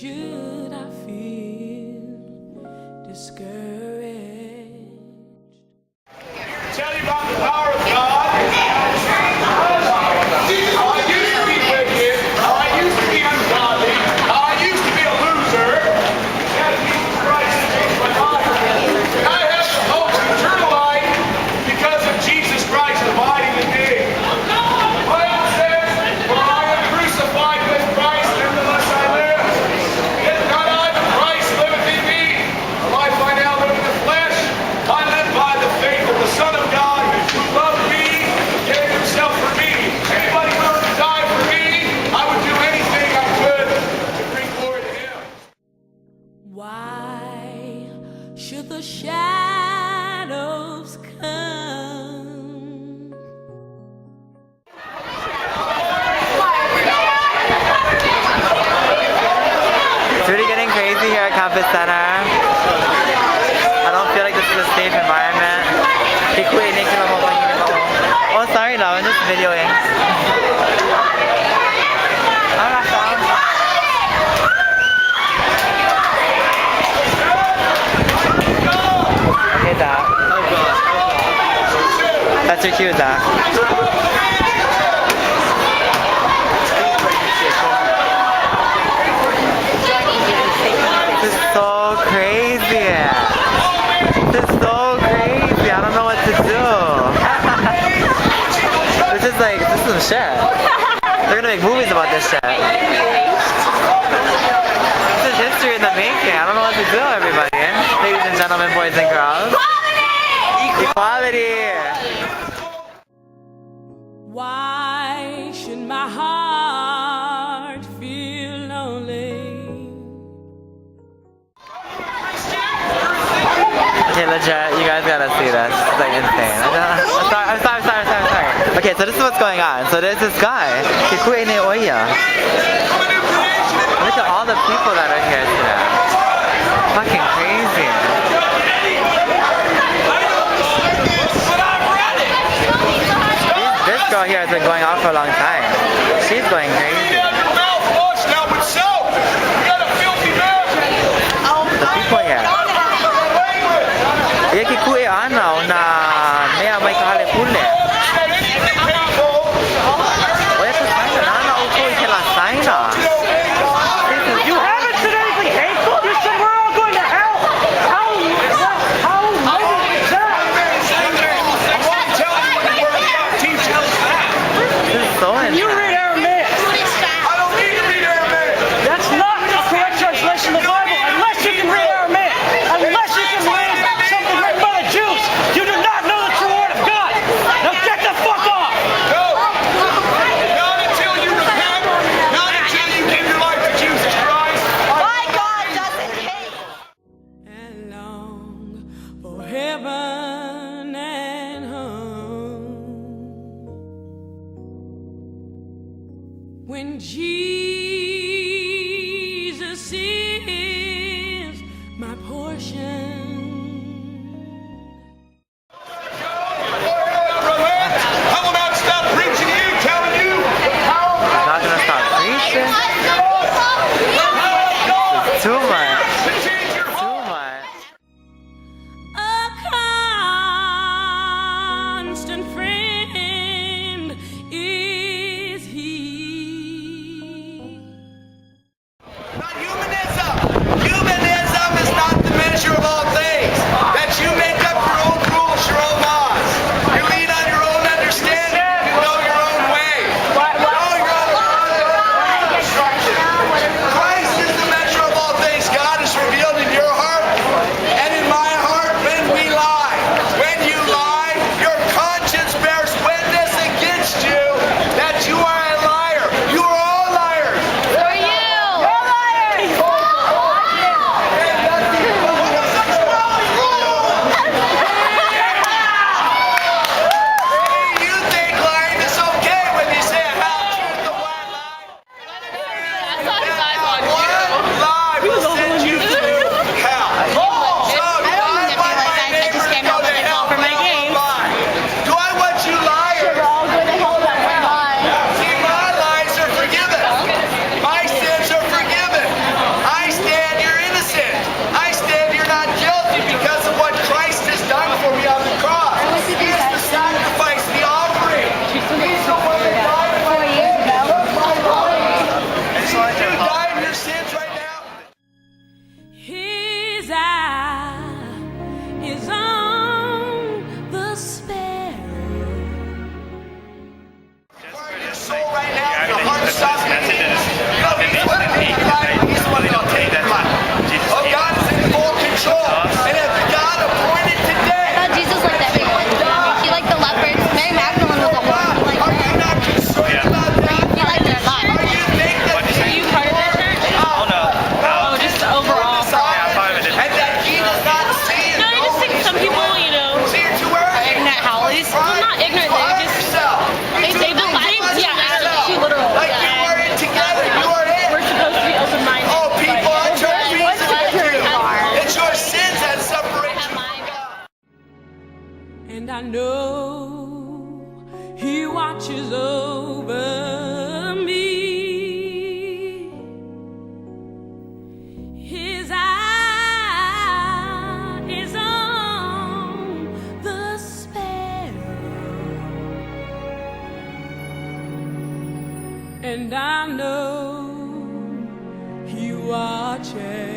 should I feel discouraged? Tell you about the power of God. How I used to be wicked, how I used to be ungodly, how I used to be a loser. Yet Jesus Christ changed my life. And I have the hope of eternal life because of Jesus Christ abiding in me. The Bible says, "For I am crucified with Christ, nevertheless I live. Yet not I, but Christ liveth in me. The life I now live in the flesh, I live by the faith of the Son of God, who loved me, gave himself for me. Anybody willing to die for me, I would do anything I could to bring glory to him." Why should the shadows come? It's really getting crazy here at Campus Center. I don't feel like this is a safe environment. Oh, sorry, love, I'm just videoing. Okay, Zach. That's your cue, Zach. This is so crazy. This is so crazy. I don't know what to do. This is some shit. They're gonna make movies about this shit. This is history in the making. I don't know what to do, everybody. Ladies and gentlemen, boys and girls. Equality! Why should my heart feel lonely? Okay, legit, you guys gotta see this. It's like insane. I'm sorry. Okay, so this is what's going on. So there's this guy. Look at all the people that are here today. Fucking crazy. This girl here has been going on for a long time. She's going crazy. The people here. Yaki kue ana na mea mai kahale pule. Oya ka saina nana uko I ke la saina. You haven't said anything hateful. You said we're all going to hell. How negative is that? This is so intense. You read Aramaic. I don't need to read Aramaic. That's not a correct translation of the Bible. Unless you can read Aramaic. Unless you can read something written by the Jews. You do not know the true word of God. Now get the fuck off. No. Not until you repent. Not until you give your life to Jesus Christ. My God doesn't hate. And long for heaven and home. When Jesus is my portion. I will not stop preaching to you, telling you how I'm not gonna stop preaching. It's too much. Too much. A constant friend is he. not humanism. Humanism is not the measure of all things. And I know he watches over me. His eye is on the sparrow, and I know he watches